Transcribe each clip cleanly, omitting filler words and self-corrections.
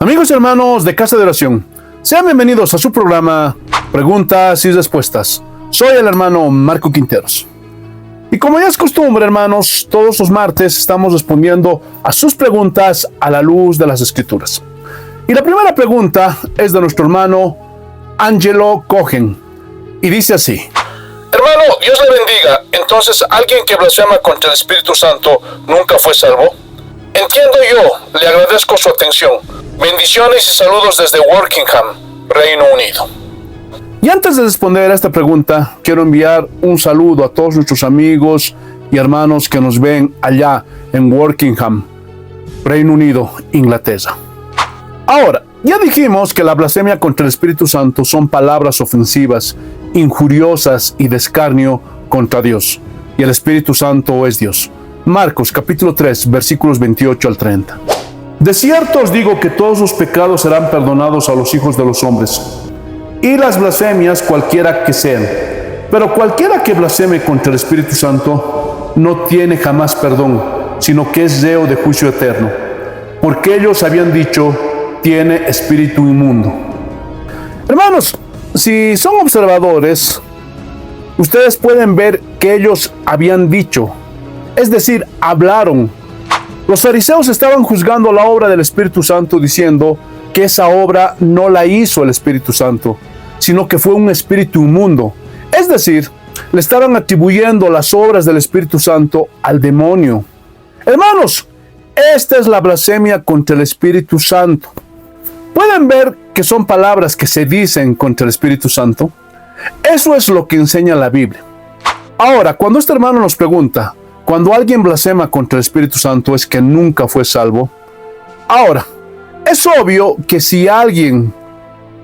Amigos y hermanos de Casa de Oración, sean bienvenidos a su programa Preguntas y Respuestas. Soy el hermano Marco Quinteros. Y como ya es costumbre, hermanos, todos los martes estamos respondiendo a sus preguntas a la luz de las Escrituras. Y la primera pregunta es de nuestro hermano Angelo Cohen. Y dice así: Hermano, Dios le bendiga. Entonces, ¿alguien que blasfema contra el Espíritu Santo nunca fue salvo? Entiendo yo, le agradezco su atención. Bendiciones y saludos desde Workingham, Reino Unido. Y antes de responder a esta pregunta, quiero enviar un saludo a todos nuestros amigos y hermanos que nos ven allá en Workingham, Reino Unido, Inglaterra. Ahora, ya dijimos que la blasfemia contra el Espíritu Santo son palabras ofensivas, injuriosas y de escarnio contra Dios. Y el Espíritu Santo es Dios. Marcos capítulo 3, versículos 28 al 30. De cierto os digo que todos los pecados serán perdonados a los hijos de los hombres, y las blasfemias cualquiera que sean. Pero cualquiera que blasfeme contra el Espíritu Santo no tiene jamás perdón, sino que es reo de juicio eterno. Porque ellos habían dicho: tiene espíritu inmundo. Hermanos, si son observadores, ustedes pueden ver que ellos habían dicho, es decir, hablaron. Los fariseos estaban juzgando la obra del Espíritu Santo diciendo que esa obra no la hizo el Espíritu Santo, sino que fue un espíritu inmundo. Es decir, le estaban atribuyendo las obras del Espíritu Santo al demonio. Hermanos, esta es la blasfemia contra el Espíritu Santo. ¿Pueden ver que son palabras que se dicen contra el Espíritu Santo? Eso es lo que enseña la Biblia. Ahora, cuando este hermano nos pregunta, cuando alguien blasfema contra el Espíritu Santo es que nunca fue salvo. Ahora, es obvio que si alguien,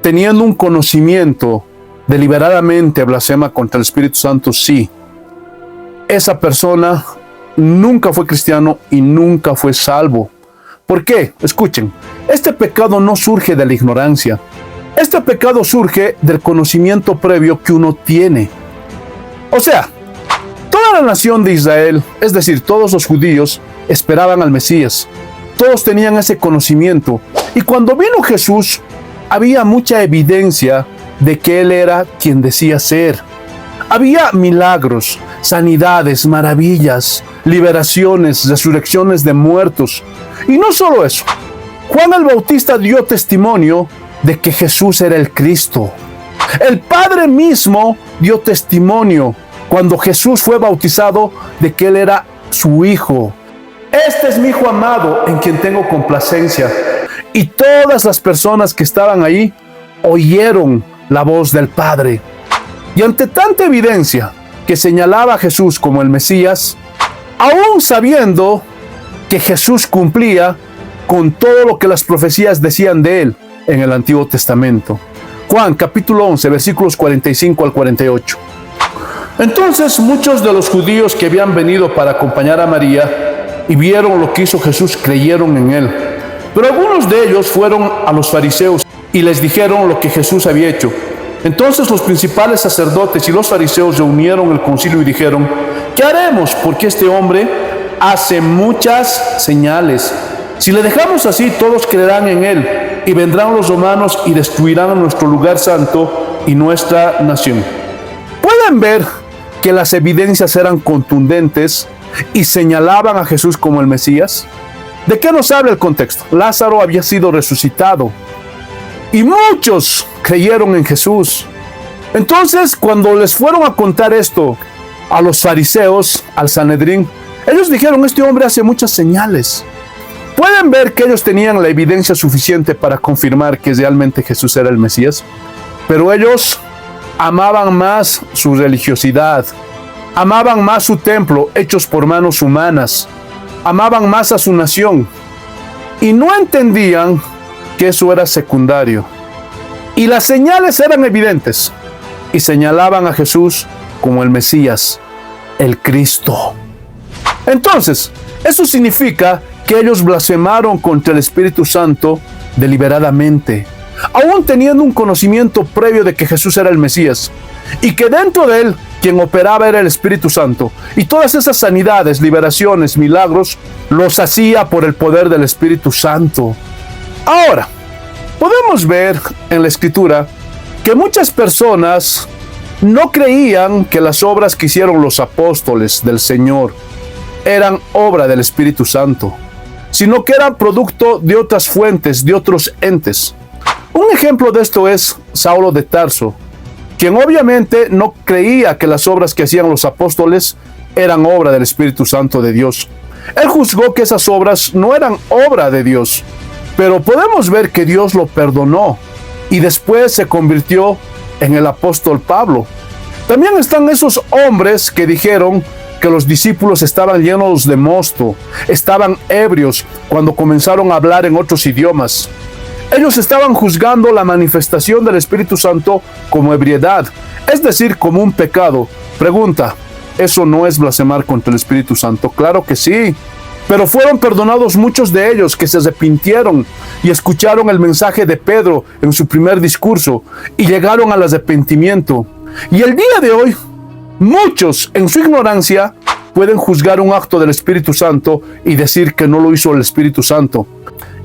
teniendo un conocimiento, deliberadamente blasfema contra el Espíritu Santo, sí, esa persona nunca fue cristiano y nunca fue salvo. ¿Por qué? Escuchen, este pecado no surge de la ignorancia. Este pecado surge del conocimiento previo que uno tiene. O sea, toda la nación de Israel, es decir, todos los judíos, esperaban al Mesías. Todos tenían ese conocimiento. Y cuando vino Jesús, había mucha evidencia de que Él era quien decía ser. Había milagros, sanidades, maravillas, liberaciones, resurrecciones de muertos. Y no solo eso, Juan el Bautista dio testimonio de que Jesús era el Cristo. El Padre mismo dio testimonio cuando Jesús fue bautizado de que Él era su Hijo. Este es mi Hijo amado en quien tengo complacencia. Y todas las personas que estaban ahí oyeron la voz del Padre. Y ante tanta evidencia que señalaba a Jesús como el Mesías, aún sabiendo que Jesús cumplía con todo lo que las profecías decían de Él en el Antiguo Testamento. Juan capítulo 11, versículos 45 al 48. Entonces muchos de los judíos que habían venido para acompañar a María y vieron lo que hizo Jesús creyeron en Él. Pero algunos de ellos fueron a los fariseos y les dijeron lo que Jesús había hecho. Entonces los principales sacerdotes y los fariseos reunieron el concilio y dijeron: ¿qué haremos? Porque este hombre hace muchas señales. Si le dejamos así, todos creerán en él, y vendrán los romanos y destruirán nuestro lugar santo y nuestra nación. ¿Pueden ver que las evidencias eran contundentes y señalaban a Jesús como el Mesías? ¿De qué nos habla el contexto? Lázaro había sido resucitado y muchos creyeron en Jesús. Entonces, cuando les fueron a contar esto a los fariseos, al Sanedrín, ellos dijeron: este hombre hace muchas señales. ¿Pueden ver que ellos tenían la evidencia suficiente para confirmar que realmente Jesús era el Mesías? Pero ellos amaban más su religiosidad, amaban más su templo hechos por manos humanas, amaban más a su nación y no entendían que eso era secundario. Y las señales eran evidentes y señalaban a Jesús como el Mesías, el Cristo. Entonces, eso significa que ellos blasfemaron contra el Espíritu Santo deliberadamente, aún teniendo un conocimiento previo de que Jesús era el Mesías, y que dentro de Él quien operaba era el Espíritu Santo, y todas esas sanidades, liberaciones, milagros, los hacía por el poder del Espíritu Santo. Ahora, Podemos ver en la Escritura que muchas personas no creían que las obras que hicieron los apóstoles del Señor eran obra del Espíritu Santo, sino que eran producto de otras fuentes, de otros entes. Un ejemplo de esto es Saulo de Tarso, quien obviamente no creía que las obras que hacían los apóstoles eran obra del Espíritu Santo de Dios. Él juzgó que esas obras no eran obra de Dios, pero podemos ver que Dios lo perdonó y después se convirtió en el apóstol Pablo. También están esos hombres que dijeron que los discípulos estaban llenos de mosto, estaban ebrios cuando comenzaron a hablar en otros idiomas. Ellos estaban juzgando la manifestación del Espíritu Santo como ebriedad, es decir, como un pecado. Pregunta, ¿eso no es blasfemar contra el Espíritu Santo? Claro que sí. Pero fueron perdonados muchos de ellos que se arrepintieron y escucharon el mensaje de Pedro en su primer discurso y llegaron al arrepentimiento. Y el día de hoy, muchos en su ignorancia pueden juzgar un acto del Espíritu Santo y decir que no lo hizo el Espíritu Santo.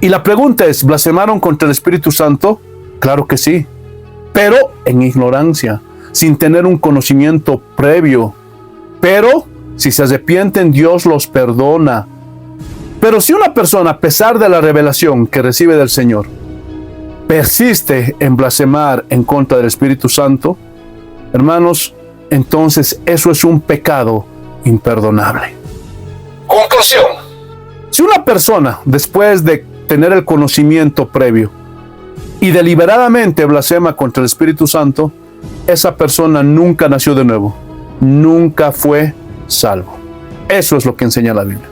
Y la pregunta es, ¿blasfemaron contra el Espíritu Santo? Claro que sí, pero en ignorancia, sin tener un conocimiento previo. Pero si se arrepienten, Dios los perdona. Pero si una persona, a pesar de la revelación que recibe del Señor, persiste en blasfemar en contra del Espíritu Santo, hermanos, entonces eso es un pecado imperdonable. Conclusión. Si una persona, después de tener el conocimiento previo y deliberadamente blasfema contra el Espíritu Santo, esa persona nunca nació de nuevo, nunca fue salvo. Eso es lo que enseña la Biblia.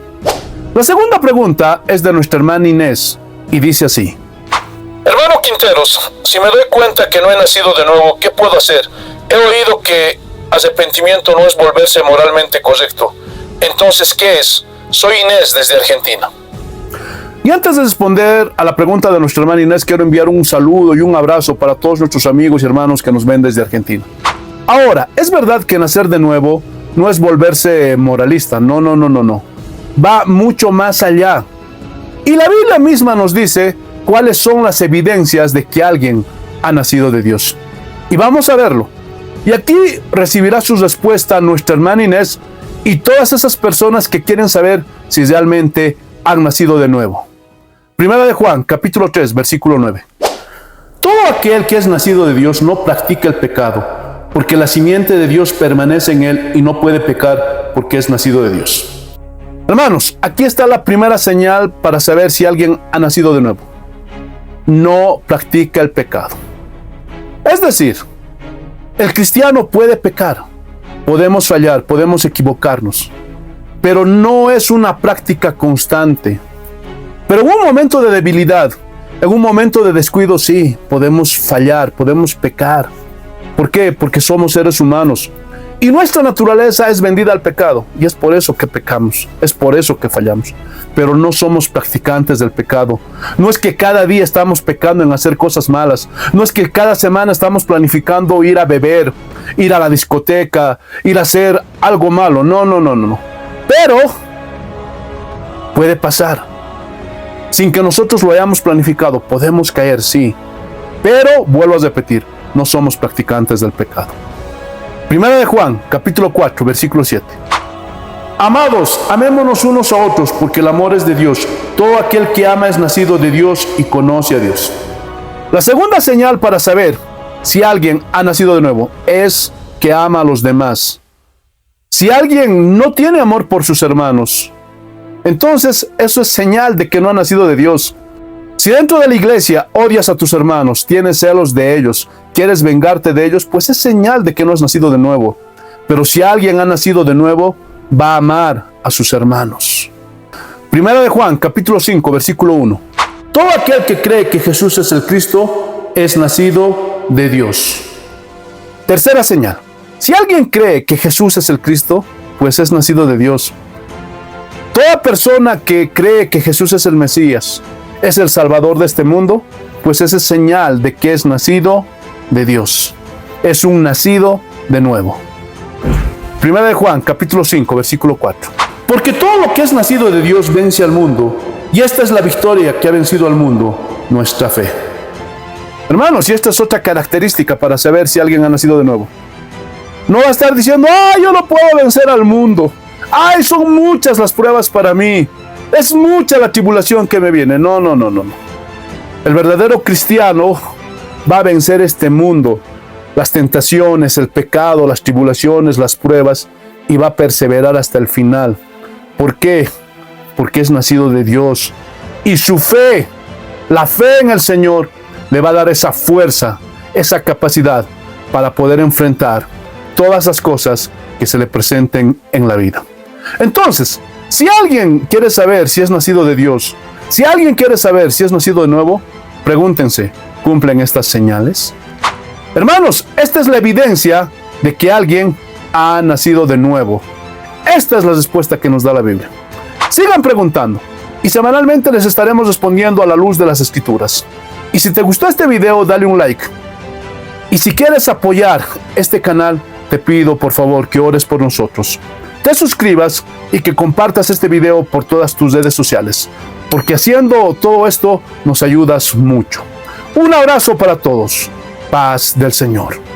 La segunda pregunta es de nuestra hermana Inés y dice así: Hermano Quinteros, si me doy cuenta que no he nacido de nuevo, ¿qué puedo hacer? He oído que arrepentimiento no es volverse moralmente correcto. Entonces, ¿qué es? Soy Inés desde Argentina. Y antes de responder a la pregunta de nuestra hermana Inés, quiero enviar un saludo y un abrazo para todos nuestros amigos y hermanos que nos ven desde Argentina. Ahora, es verdad que nacer de nuevo no es volverse moralista, no. Va mucho más allá. Y la Biblia misma nos dice cuáles son las evidencias de que alguien ha nacido de Dios. Y vamos a verlo. Y aquí recibirá su respuesta nuestra hermana Inés y todas esas personas que quieren saber si realmente han nacido de nuevo. Primera de Juan, capítulo 3, versículo 9. Todo aquel que es nacido de Dios no practica el pecado, porque la simiente de Dios permanece en él y no puede pecar porque es nacido de Dios. Hermanos, aquí está la primera señal para saber si alguien ha nacido de nuevo. No practica el pecado. Es decir, el cristiano puede pecar, podemos fallar, podemos equivocarnos, pero no es una práctica constante. Pero en un momento de debilidad, en un momento de descuido, sí, podemos fallar, podemos pecar. ¿Por qué? Porque somos seres humanos. Y nuestra naturaleza es vendida al pecado. Y es por eso que pecamos. Es por eso que fallamos. Pero no somos practicantes del pecado. No es que cada día estamos pecando en hacer cosas malas. No es que cada semana estamos planificando ir a beber, ir a la discoteca, ir a hacer algo malo. No. Pero puede pasar. Sin que nosotros lo hayamos planificado, podemos caer, sí. Pero, vuelvo a repetir, no somos practicantes del pecado. Primera de Juan, capítulo 4, versículo 7. Amados, amémonos unos a otros, porque el amor es de Dios. Todo aquel que ama es nacido de Dios y conoce a Dios. La segunda señal para saber si alguien ha nacido de nuevo es que ama a los demás. Si alguien no tiene amor por sus hermanos, entonces eso es señal de que no ha nacido de Dios. Si dentro de la iglesia odias a tus hermanos, tienes celos de ellos, quieres vengarte de ellos, pues es señal de que no has nacido de nuevo. Pero si alguien ha nacido de nuevo, va a amar a sus hermanos. Primera de Juan, capítulo 5, versículo 1. Todo aquel que cree que Jesús es el Cristo es nacido de Dios. Tercera señal. Si alguien cree que Jesús es el Cristo, pues es nacido de Dios. Toda persona que cree que Jesús es el Mesías, es el Salvador de este mundo, pues esa es señal de que es nacido de Dios. Es un nacido de nuevo. Primera de Juan, capítulo 5, versículo 4. Porque todo lo que es nacido de Dios vence al mundo, y esta es la victoria que ha vencido al mundo, nuestra fe. Hermanos, y esta es otra característica para saber si alguien ha nacido de nuevo. No va a estar diciendo, ¡ay, yo no puedo vencer al mundo! ¡Ay, son muchas las pruebas para mí! ¡Es mucha la tribulación que me viene! No. El verdadero cristiano va a vencer este mundo, las tentaciones, el pecado, las tribulaciones, las pruebas, y va a perseverar hasta el final. ¿Por qué? Porque es nacido de Dios. Y su fe, la fe en el Señor, le va a dar esa fuerza, esa capacidad para poder enfrentar todas las cosas que se le presenten en la vida. Entonces, si alguien quiere saber si es nacido de Dios, si alguien quiere saber si es nacido de nuevo, pregúntense, ¿cumplen estas señales? Hermanos, esta es la evidencia de que alguien ha nacido de nuevo. Esta es la respuesta que nos da la Biblia. Sigan preguntando y semanalmente les estaremos respondiendo a la luz de las Escrituras. Y si te gustó este video, dale un like. Y si quieres apoyar este canal, te pido por favor que ores por nosotros. Te suscribas y que compartas este video por todas tus redes sociales, porque haciendo todo esto nos ayudas mucho. Un abrazo para todos. Paz del Señor.